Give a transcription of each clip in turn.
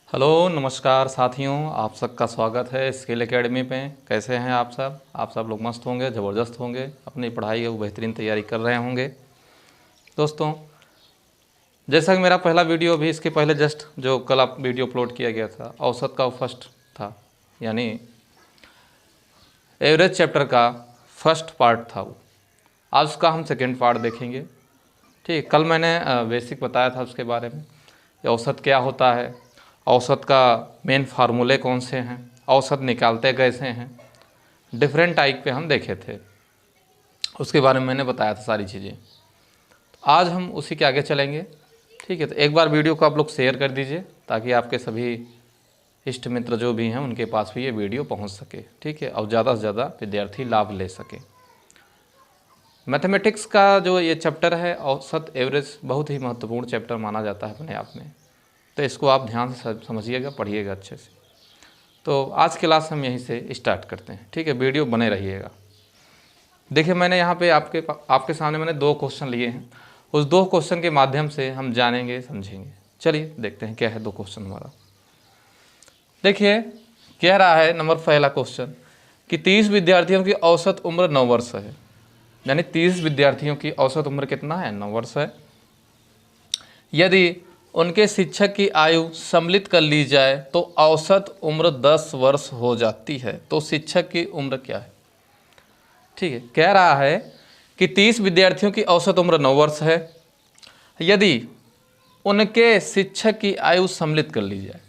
Hello नमस्कार साथियों, आप सबका स्वागत है स्किल एकेडमी पे। कैसे हैं आप सब? आप सब लोग मस्त होंगे, ज़बरदस्त होंगे, अपनी पढ़ाई की बेहतरीन तैयारी कर रहे होंगे। दोस्तों, जैसा कि मेरा पहला वीडियो भी इसके पहले जस्ट जो कल आप वीडियो अपलोड किया गया था, औसत का फर्स्ट था, यानी एवरेज चैप्टर का फर्स्ट पार्ट था वो। आज उसका हम सेकेंड पार्ट देखेंगे। ठीक, कल मैंने बेसिक बताया था उसके बारे में, औसत क्या होता है, औसत का मेन फार्मूले कौन से हैं, औसत निकालते कैसे हैं, डिफरेंट टाइप पे हम देखे थे, उसके बारे में मैंने बताया था सारी चीज़ें। आज हम उसी के आगे चलेंगे। ठीक है, तो एक बार वीडियो को आप लोग शेयर कर दीजिए ताकि आपके सभी इष्ट मित्र जो भी हैं उनके पास भी ये वीडियो पहुंच सके। ठीक है, और ज़्यादा से ज़्यादा विद्यार्थी लाभ ले सके। मैथमेटिक्स का जो ये चैप्टर है औसत एवरेज, बहुत ही महत्वपूर्ण चैप्टर माना जाता है अपने आप में, तो इसको आप ध्यान से समझिएगा, पढ़िएगा अच्छे से। तो आज क्लास हम यहीं से स्टार्ट करते हैं। ठीक है, वीडियो बने रहिएगा। देखिए, मैंने यहाँ पे आपके सामने मैंने 2 क्वेश्चन लिए हैं। उस 2 क्वेश्चन के माध्यम से हम जानेंगे, समझेंगे। चलिए देखते हैं क्या है 2 क्वेश्चन हमारा। देखिए, कह रहा है नंबर पहला क्वेश्चन कि 30 विद्यार्थियों की औसत उम्र 9 वर्ष है। यानी 30 विद्यार्थियों की औसत उम्र कितना है? 9 वर्ष है। यदि उनके शिक्षक की आयु सम्मिलित कर ली जाए तो औसत उम्र 10 वर्ष हो जाती है। तो शिक्षक की उम्र क्या है? ठीक है, कह रहा है कि 30 विद्यार्थियों की औसत उम्र 9 वर्ष है। यदि उनके शिक्षक की आयु सम्मिलित कर ली जाए,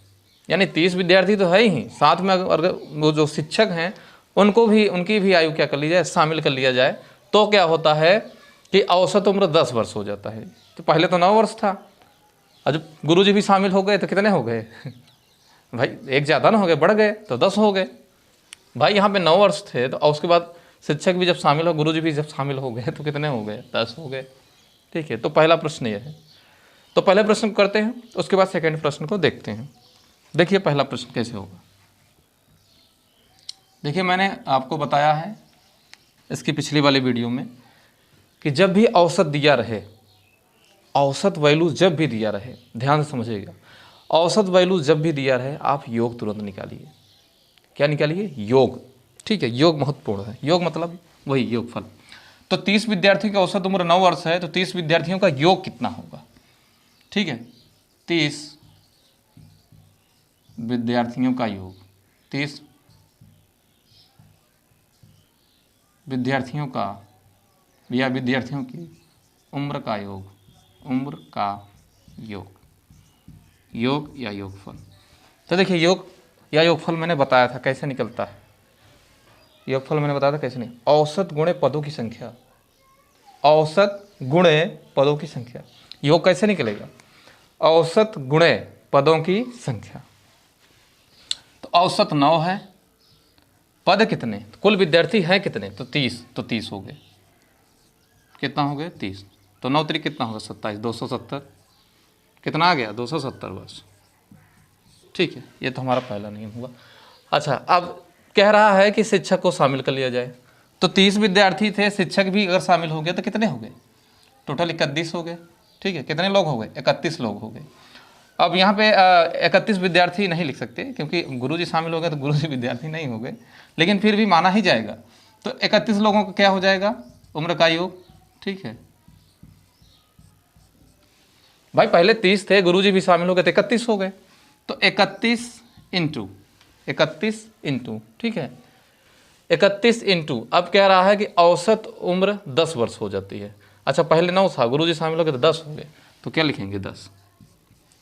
यानी 30 विद्यार्थी तो है ही, साथ में अगर वो जो शिक्षक हैं उनकी भी आयु क्या कर ली जाए, शामिल कर लिया जाए, तो क्या होता है कि औसत उम्र 10 वर्ष हो जाता है। तो पहले तो 9 वर्ष था, और जब गुरुजी भी शामिल हो गए तो कितने हो गए भाई? एक ज़्यादा ना हो गए, बढ़ गए तो 10 हो गए भाई। यहाँ पे 9 वर्ष थे, तो और उसके बाद शिक्षक भी जब शामिल हो, गुरुजी भी जब शामिल हो गए तो कितने हो गए? 10 हो गए। ठीक है, तो पहला प्रश्न ये है। तो पहले प्रश्न को करते हैं, उसके बाद सेकेंड प्रश्न को देखते हैं। देखिए पहला प्रश्न कैसे होगा। देखिए, मैंने आपको बताया है इसकी पिछली वाली वीडियो में कि जब भी औसत दिया रहे, औसत वैल्यू जब भी दिया रहे, ध्यान से समझिएगा, औसत वैल्यू जब भी दिया रहे आप योग तुरंत निकालिए। क्या निकालिए? योग। ठीक है, योग महत्वपूर्ण है। योग मतलब वही योगफल। तो 30 विद्यार्थियों की औसत उम्र 9 वर्ष है, तो 30 विद्यार्थियों का योग कितना होगा? ठीक है, 30 विद्यार्थियों का योग, 30 विद्यार्थियों का या विद्यार्थियों की उम्र का योग, उम्र का योग, योग या योगफल। तो देखिए, योग या योगफल मैंने बताया था कैसे निकलता है। योगफल मैंने बताया था कैसे नहीं, औसत गुणे पदों की संख्या, औसत गुणे पदों की संख्या। योग कैसे निकलेगा? औसत गुणे पदों की संख्या। तो औसत 9 है, पद कितने, कुल विद्यार्थी हैं कितने? तो 30, तो 30 हो गए। कितना हो गए? 30। तो 9 3 कितना होगा? 27, 270। कितना आ गया? 270 वर्ष। ठीक है, ये तो हमारा पहला नियम हुआ। अच्छा, अब कह रहा है कि शिक्षक को शामिल कर लिया जाए। तो 30 विद्यार्थी थे, शिक्षक भी अगर शामिल हो गए तो कितने हो गए? टोटल 31 हो गए। ठीक है, कितने लोग हो गए? 31 लोग हो गए। अब यहाँ पे 31 विद्यार्थी नहीं लिख सकते क्योंकि गुरुजी शामिल हो गए तो गुरुजी विद्यार्थी नहीं हो गए, लेकिन फिर भी माना ही जाएगा। तो 31 लोगों का क्या हो जाएगा? उम्र का योग। ठीक है भाई, पहले 30 थे, गुरुजी भी शामिल हो गए तो 31 हो गए। तो 31 इंटू, ठीक है, 31 इंटू, अब कह रहा है कि औसत उम्र 10 वर्ष हो जाती है। अच्छा, पहले 9 था, गुरुजी शामिल हो गए तो 10 हो गए, तो क्या लिखेंगे? 10।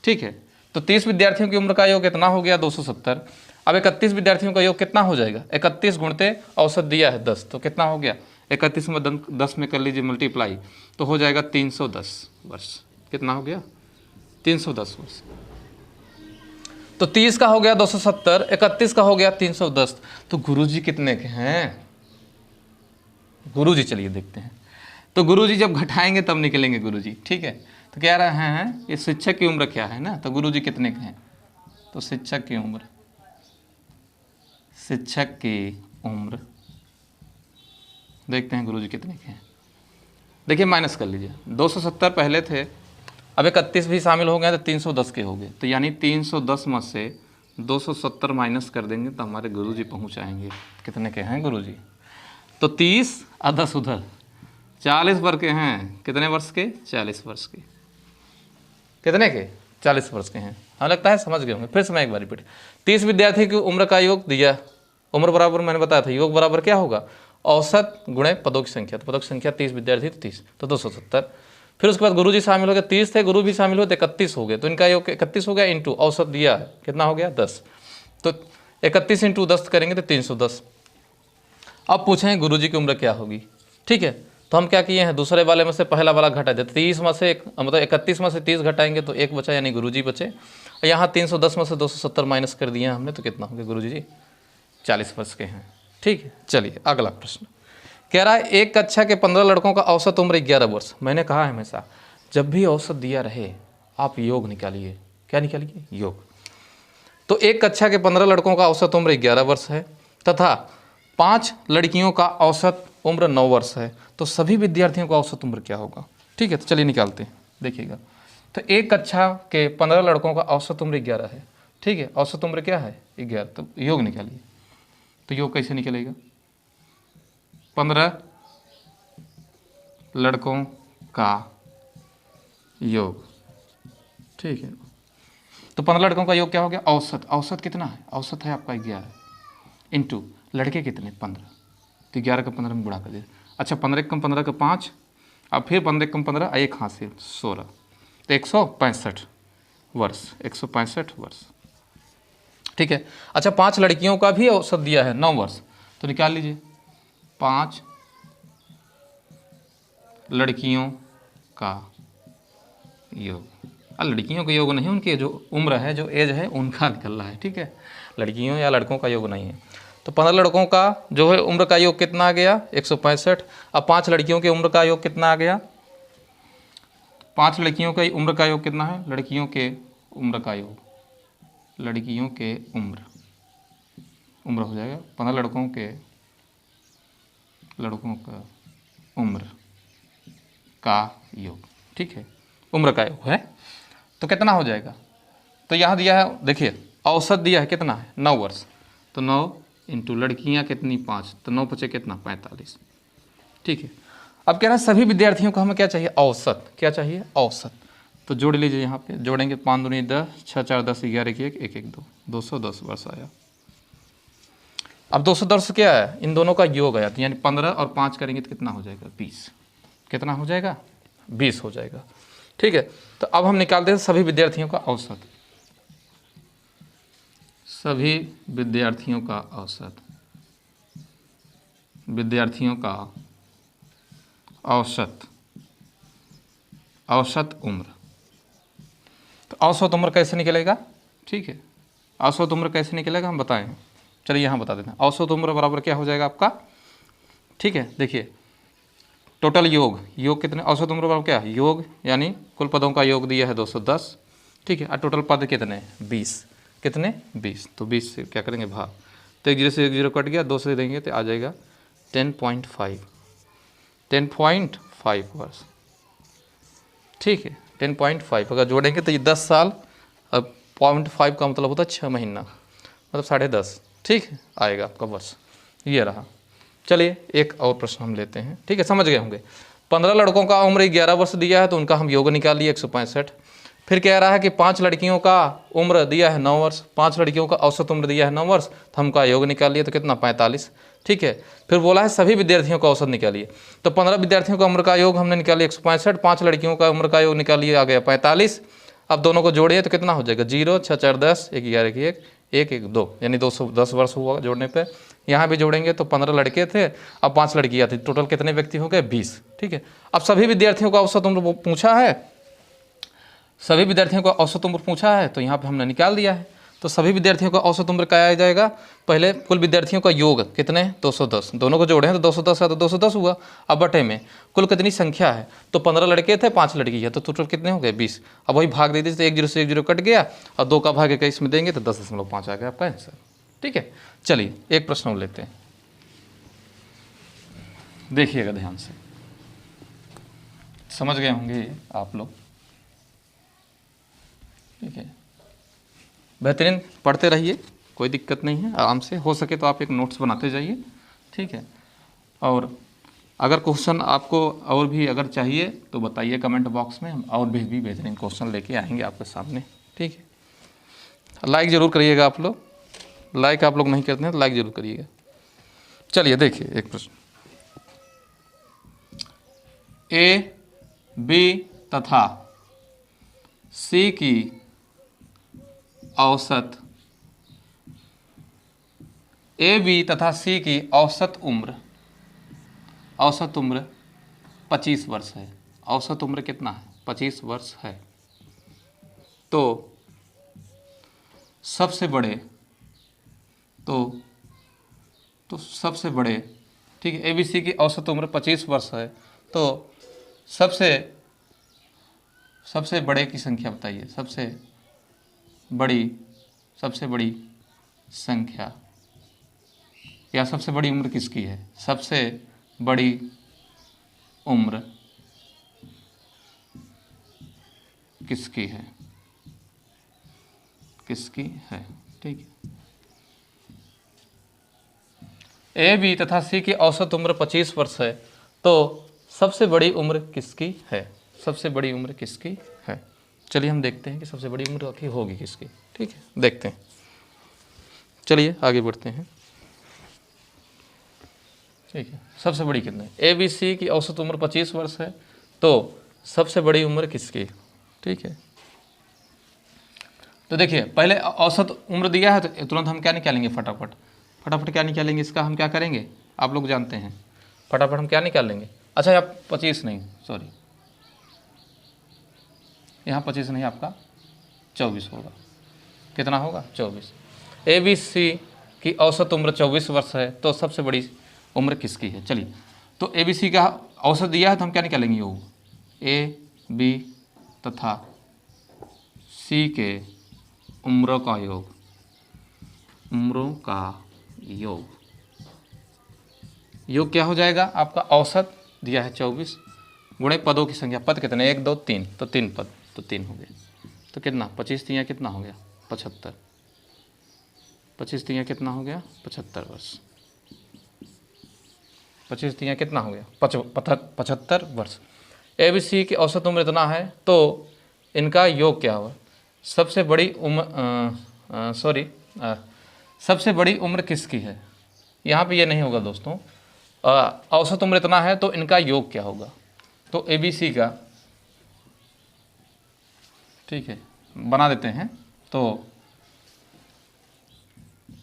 ठीक है, तो 30 विद्यार्थियों की उम्र का योग कितना हो गया? 270। अब 31 विद्यार्थियों का योग कितना हो जाएगा? 31 गुणते औसत दिया है 10, तो कितना हो गया? 31 में 10 में कर लीजिए मल्टीप्लाई, तो हो जाएगा 310 वर्ष। कितना हो गया? 310 वर्ष। तो 30 का हो गया 270, 31 का हो गया 310। तो गुरुजी कितने के हैं? गुरुजी चलिए देखते हैं। तो गुरुजी जब घटाएंगे तब निकलेंगे गुरुजी। ठीक है, तो कह रहे हैं ये शिक्षक की उम्र क्या है ना, तो गुरुजी कितने के हैं? तो शिक्षक की उम्र, शिक्षक की उम्र देखते हैं गुरुजी कितने के हैं। देखिए, माइनस कर लीजिए, 270 पहले थे, अब 31 भी शामिल हो गए तो 310 के हो गए, तो यानी 310 में से 270 माइनस कर देंगे तो हमारे गुरुजी पहुंच आएंगे। कितने के हैं गुरुजी? तो 30 और 10 उधर, 40 वर्ष के हैं। कितने वर्ष के? 40 वर्ष के। कितने के? 40 वर्ष के हैं। हाँ लगता है समझ गए होंगे। फिर से मैं एक बार रिपीट, 30 विद्यार्थी की उम्र का योग दिया, उम्र बराबर मैंने बताया था योग बराबर क्या होगा? औसत गुणे पदों की संख्या। तो पदों की संख्या 30 विद्यार्थी तो 30, तो 270। फिर उसके बाद गुरु जी शामिल हो गए, 30 थे, गुरु भी शामिल हुए तो 31 हो गए, तो इनका योग 31 हो गया इंटू औसत दिया कितना हो गया? 10। तो 31 इंटू 10 करेंगे तो 310। अब पूछें गुरु जी की उम्र क्या होगी? ठीक है, तो हम क्या किए हैं, दूसरे वाले में से पहला वाला घटा देते। 30 में से मतलब 31 में से 30 घटाएंगे तो 1 बचा, यानी गुरु जी बचे। यहाँ 310 में से 270 माइनस कर दिया हमने, तो कितना हो गया गुरु जी? 40 वर्ष के हैं। ठीक है, चलिए अगला प्रश्न कह रहा है, एक कक्षा के 15 लड़कों का औसत उम्र 11 वर्ष। मैंने कहा है हमेशा जब भी औसत दिया रहे आप योग निकालिए। क्या निकालिए? योग। तो एक कक्षा के 15 लड़कों का औसत उम्र 11 वर्ष है तथा 5 लड़कियों का औसत उम्र 9 वर्ष है, तो सभी विद्यार्थियों का औसत उम्र क्या होगा? ठीक है, तो चलिए निकालते हैं। देखिएगा, तो एक कक्षा के 15 लड़कों का औसत उम्र 11 है। ठीक है, औसत उम्र क्या है? 11। तो योग निकालिए। तो योग कैसे निकलेगा? 15 लड़कों का योग। ठीक है, तो 15 लड़कों का योग क्या हो गया? औसत। औसत कितना है? औसत है आपका 11 इंटू लड़के कितने? 15। तो 11 का 15 में गुणा कर दिया। अच्छा, 15 कम 15 का 5, अब फिर 15 कम 15 एक हाथ से 16, तो 165 वर्ष। 165 वर्ष। ठीक है, अच्छा 5 लड़कियों का भी औसत दिया है 9 वर्ष, तो निकाल लीजिए 5 लड़कियों का योग। लड़कियों का योग नहीं, उनके जो उम्र है, जो एज है, उनका निकल रहा है। ठीक है, लड़कियों या लड़कों का योग नहीं है। तो 15 लड़कों का जो है उम्र का योग कितना आ गया? 165। अब 5 लड़कियों की उम्र का योग कितना आ गया? 5 लड़कियों का उम्र का योग कितना है? लड़कियों के उम्र का योग, लड़कियों के उम्र हो जाएगा 15 लड़कों का उम्र का योग। ठीक है, उम्र का योग है, तो कितना हो जाएगा? तो यहाँ दिया है, देखिए औसत दिया है कितना है? 9 वर्ष। तो 9 इंटू लड़कियाँ कितनी? 5, तो 9 बचे कितना? 45। ठीक है, अब कह रहा है सभी विद्यार्थियों को हमें क्या चाहिए? औसत। क्या चाहिए? औसत। तो जोड़ लीजिए, यहाँ पे जोड़ेंगे 5 दूनी 10, 6 4 10, 11 1 1 1 2, 210 वर्ष आया। अब 210 क्या है? इन दोनों का योग आया, तो यानी 15 और 5 करेंगे तो कितना हो जाएगा? 20। कितना हो जाएगा? 20 हो जाएगा। ठीक है, तो अब हम निकालते हैं सभी विद्यार्थियों का औसत। सभी विद्यार्थियों का औसत, विद्यार्थियों का औसत, औसत उम्र। तो औसत उम्र कैसे निकलेगा? ठीक है, औसत उम्र कैसे निकलेगा हम बताएं। चलिए यहाँ बता देते हैं। औसत उम्र बराबर क्या हो जाएगा आपका? ठीक है, देखिए टोटल योग, योग कितने? औसत उम्र बराबर क्या? योग यानी कुल पदों का योग दिया है 210। ठीक है, और टोटल पद कितने? 20। कितने? 20। तो 20 से क्या करेंगे? भाग। तो 1 0 से 1 0 कट गया, 2 से देंगे तो आ जाएगा 10.5। 10.5 वर्ष। ठीक है, 10.5 अगर जोड़ेंगे तो ये 10 साल। अब 0.5 का मतलब होता है 6 महीना, मतलब 10.5। ठीक है, आएगा आपका वर्ष। ये रहा। चलिए एक और प्रश्न हम लेते हैं। ठीक है, समझ गए होंगे। 15 लड़कों का उम्र 11 वर्ष दिया है, तो उनका हम योग निकाल लिए 165। फिर कह रहा है कि 5 लड़कियों का उम्र दिया है 9 वर्ष, 5 लड़कियों का औसत उम्र दिया है 9 वर्ष, तो हमका योग निकाल लिए, तो कितना? 45। ठीक है, फिर बोला है सभी विद्यार्थियों का औसत निकालिए। तो 15 विद्यार्थियों का उम्र का योग हमने निकाल लिया 165, 5 लड़कियों का उम्र का योग निकालिए, आ गया 45। अब दोनों को जोड़िए तो कितना हो जाएगा? 0 6 4 10, 1 11 1 1 1 2, यानी 210 वर्ष हुआ जोड़ने पे। यहाँ भी जोड़ेंगे तो 15 लड़के थे, अब 5 लड़कियाँ थी, टोटल कितने व्यक्ति हो गए? 20। ठीक है, अब सभी विद्यार्थियों का औसत उम्र पूछा है, सभी विद्यार्थियों का औसत उम्र पूछा है, तो यहाँ पे हमने निकाल दिया है। तो सभी विद्यार्थियों का औसत उम्र क्या आ जाएगा? पहले कुल विद्यार्थियों का योग कितने? 210, दोनों को जोड़े हैं तो 210 है, तो 210 हुआ। अब बटे में कुल कितनी संख्या है? तो 15 लड़के थे, 5 लड़की है, तो टोटल कितने हो गए? 20। अब वही भाग दे दीजिए, तो 1 0 से 1 0 कट गया, और 2 का भाग 21 में देंगे तो 10.5 आ गया आपका आंसर। ठीक है, चलिए एक प्रश्न और लेते हैं, देखिएगा ध्यान से, समझ गए होंगे आप लोग। ठीक है, बेहतरीन पढ़ते रहिए, कोई दिक्कत नहीं है, आराम से। हो सके तो आप एक नोट्स बनाते जाइए, ठीक है। और अगर क्वेश्चन आपको और भी अगर चाहिए तो बताइए कमेंट बॉक्स में, हम और भी बेहतरीन क्वेश्चन लेके आएंगे आपके सामने, ठीक है। लाइक ज़रूर करिएगा आप लोग, लाइक आप लोग नहीं करते हैं तो लाइक ज़रूर करिएगा। चलिए देखिए एक प्रश्न, ए, बी तथा सी की औसत, ए, बी तथा सी की औसत उम्र 25 वर्ष है। औसत उम्र कितना है? 25 वर्ष है। तो सबसे बड़े तो सबसे बड़े, ठीक है, ए बी सी की औसत उम्र 25 वर्ष है, तो सबसे बड़े की संख्या बताइए। सबसे बड़ी संख्या या सबसे बड़ी उम्र किसकी है? सबसे बड़ी उम्र किसकी है? ठीक है, ए, बी तथा सी की औसत उम्र 25 वर्ष है, तो सबसे बड़ी उम्र किसकी है? सबसे बड़ी उम्र किसकी है? चलिए हम देखते हैं कि सबसे बड़ी उम्र आखिर होगी किसकी, ठीक है, देखते हैं। चलिए आगे बढ़ते हैं, ठीक है। सबसे बड़ी कितनी? ए, बी, सी की औसत उम्र 25 वर्ष है, तो सबसे बड़ी उम्र किसकी? ठीक है, तो देखिए पहले औसत उम्र दिया है तो तुरंत हम क्या निकालेंगे? फटाफट क्या निकालेंगे इसका? हम क्या करेंगे? आप लोग जानते हैं, फटाफट हम क्या निकालेंगे? अच्छा आप 25 नहीं, सॉरी, यहाँ 25 नहीं, आपका 24 होगा। कितना होगा? 24। ए, बी, सी की औसत उम्र 24 वर्ष है, तो सबसे बड़ी उम्र किसकी है? चलिए, तो ए, बी, सी का औसत दिया है तो हम क्या निकालेंगे? योग, ए, बी तथा सी के उम्रों का योग क्या हो जाएगा? आपका औसत दिया है 24 गुणे पदों की संख्या, पद कितने? 1 2 3, तो 3 पद, तो 3 हो गए, तो कितना? 25 तियाँ कितना हो गया? 75। 25 तियाँ कितना हो गया? 75 वर्ष। 25 तियाँ कितना हो गया? 75 वर्ष। ए, बी, सी की औसत उम्र इतना है, तो इनका योग क्या हुआ? सबसे बड़ी सबसे बड़ी उम्र किसकी है? यहाँ पे ये नहीं होगा दोस्तों, औसत उम्र इतना है तो इनका योग क्या होगा? तो ए, बी, सी का, ठीक है, बना देते हैं। तो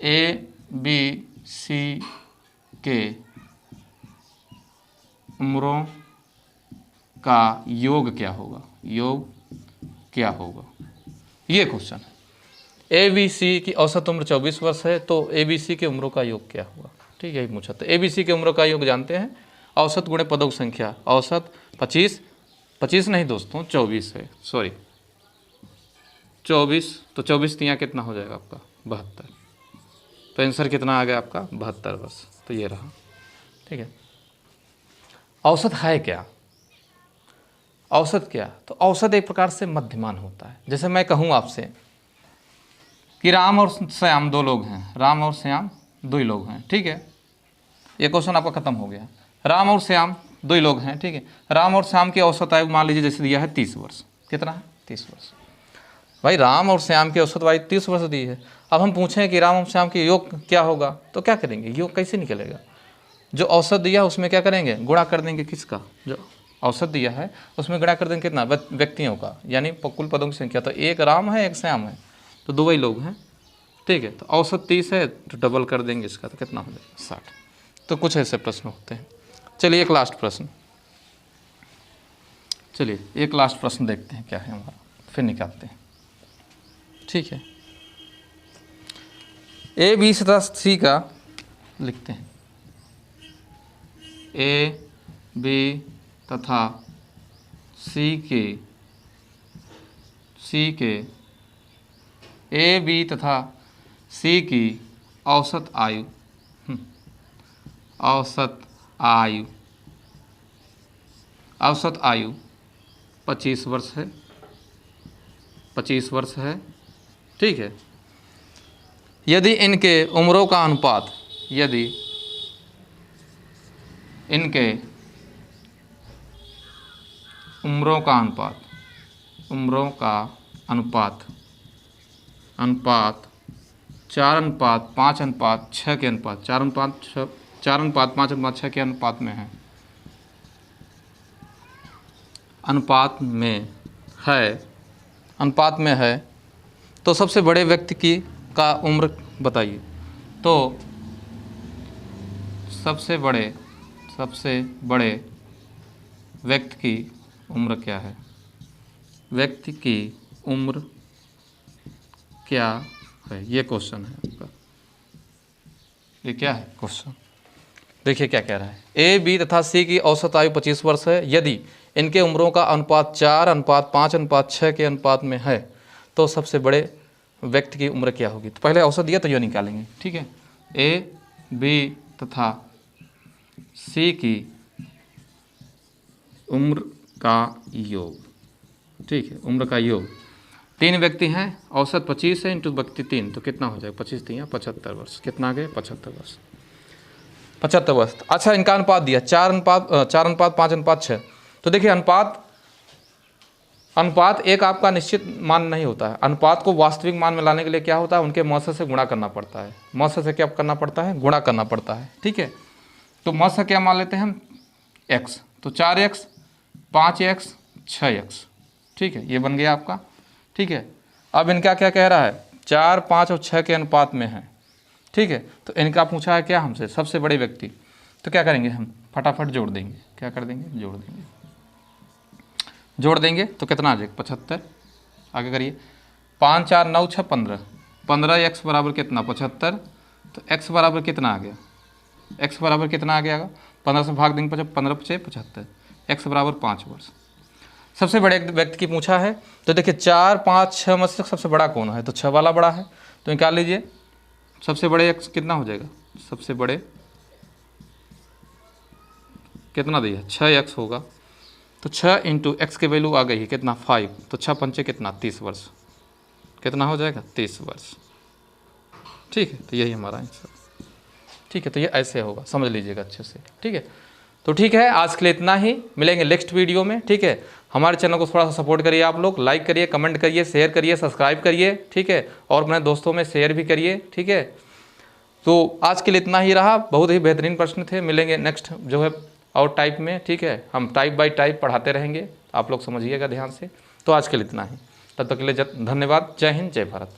ए, बी, सी के उम्रों का योग क्या होगा? ये क्वेश्चन है। ए, बी, सी की औसत उम्र 24 वर्ष है, तो ए, बी, सी के उम्रों का योग क्या होगा? ठीक है, यही पूछा था। ए, बी, सी के उम्रों का योग जानते हैं, औसत गुणे पदों की संख्या। औसत 25 नहीं दोस्तों, 24 है, सॉरी 24, तो 24 तियाँ कितना हो जाएगा आपका? 72। तो आंसर कितना आ गया आपका? 72 वर्ष। तो ये रहा, ठीक है। औसत है क्या? औसत क्या? तो औसत एक प्रकार से मध्यमान होता है। जैसे मैं कहूँ आपसे कि राम और श्याम 2 लोग हैं, राम और श्याम 2 ही लोग हैं, ठीक है, ये क्वेश्चन आपका खत्म हो गया। राम और श्याम 2 ही लोग हैं, ठीक है, राम और श्याम की औसत आयु मान लीजिए जैसे दिया है 30 वर्ष। कितना है? 30 वर्ष। भाई राम और श्याम की औसत आयु 30 वर्ष दी है। अब हम पूछें कि राम और श्याम की योग क्या होगा, तो क्या करेंगे? योग कैसे निकलेगा? जो औसत दिया उसमें क्या करेंगे? गुणा कर देंगे। किसका? जो औसत दिया है उसमें गुणा कर देंगे कितना? व्यक्तियों का, यानी कुल पदों की संख्या। तो एक राम है, एक श्याम है, तो 2 ही लोग हैं, ठीक है। तो औसत 30 है, तो डबल कर देंगे इसका, तो कितना हो जाएगा? 60। तो कुछ ऐसे प्रश्न होते हैं। चलिए एक लास्ट प्रश्न, देखते हैं क्या है हमारा, फिर निकालते हैं, ठीक है। ए, बी तथा सी का लिखते हैं। ए, बी तथा सी के ए, बी तथा सी की औसत आयु 25 वर्ष है, 25 वर्ष है, ठीक है। यदि इनके उम्रों का अनुपात, यदि इनके उम्रों का अनुपात, उम्रों का अनुपात 4:5:6 के अनुपात, 4:5:6 के अनुपात में है, अनुपात में है, तो सबसे बड़े व्यक्ति की का उम्र बताइए। तो सबसे बड़े व्यक्ति की उम्र क्या है? व्यक्ति की उम्र क्या है, ये क्वेश्चन है आपका। ये क्या है क्वेश्चन? देखिए क्या कह रहा है। ए, बी तथा सी की औसत आयु 25 वर्ष है। यदि इनके उम्रों का अनुपात 4:5:6 के अनुपात में है, तो सबसे बड़े व्यक्ति की उम्र क्या होगी? तो पहले औसत दिया तो ये निकालेंगे, ठीक है। ए, बी तथा सी की उम्र का योग, ठीक है, उम्र का योग। 3 व्यक्ति हैं, औसत 25 है इंटू व्यक्ति 3, तो कितना हो जाएगा? 25 3 75 वर्ष। कितना आ गए? 75 वर्ष। 75 वर्ष। अच्छा, इनका अनुपात दिया 4:5:6। तो देखिए अनुपात एक आपका निश्चित मान नहीं होता है। अनुपात को वास्तविक मान में लाने के लिए क्या होता है? उनके मौसम से गुणा करना पड़ता है। मौसम से क्या करना पड़ता है? गुणा करना पड़ता है, ठीक है। तो मौसम क्या मान लेते हैं हम? x, तो 4x 5x 6x, ठीक है, ये बन गया आपका, ठीक है। अब इनका क्या कह रहा है? 4, 5 और 6 के अनुपात में है, ठीक है। तो इनका पूछा है क्या हमसे? सबसे बड़े व्यक्ति। तो क्या करेंगे हम? फटाफट जोड़ देंगे। क्या कर देंगे? जोड़ देंगे तो कितना आ जाएगा? 75। आगे करिए। 5 4 9 6 15, 15x बराबर कितना? 75। तो x बराबर कितना आ गया? x बराबर कितना आ गया? 15 से भाग देंगे 15 × 5 = 75। x बराबर 5 वर्ष। सबसे बड़े व्यक्ति की पूछा है, तो देखिए 4, 5, 6 में से सबसे बड़ा कौन है? तो 6 वाला बड़ा है, तो निकाल लीजिए। सबसे बड़े x कितना हो जाएगा? सबसे बड़े कितना दिया? 6x होगा। तो 6 × x की वैल्यू आ गई है कितना? 5। तो 6 पंचे कितना? 30 वर्ष। कितना हो जाएगा? 30 वर्ष, ठीक है। तो यही हमारा आंसर, ठीक है। तो ये ऐसे होगा, समझ लीजिएगा अच्छे से, ठीक है। तो ठीक है, आज के लिए इतना ही। मिलेंगे नेक्स्ट वीडियो में, ठीक है। हमारे चैनल को थोड़ा सा सपोर्ट करिए आप लोग, लाइक करिए, कमेंट करिए, शेयर करिए, सब्सक्राइब करिए, ठीक है। और अपने दोस्तों में शेयर भी करिए, ठीक है। तो आज के लिए इतना ही रहा। बहुत ही बेहतरीन प्रश्न थे। मिलेंगे नेक्स्ट जो है और टाइप में, ठीक है। हम टाइप बाय टाइप पढ़ाते रहेंगे, आप लोग समझिएगा ध्यान से। तो आज के लिए इतना ही। तब तक के लिए धन्यवाद। जय हिंद, जय भारत।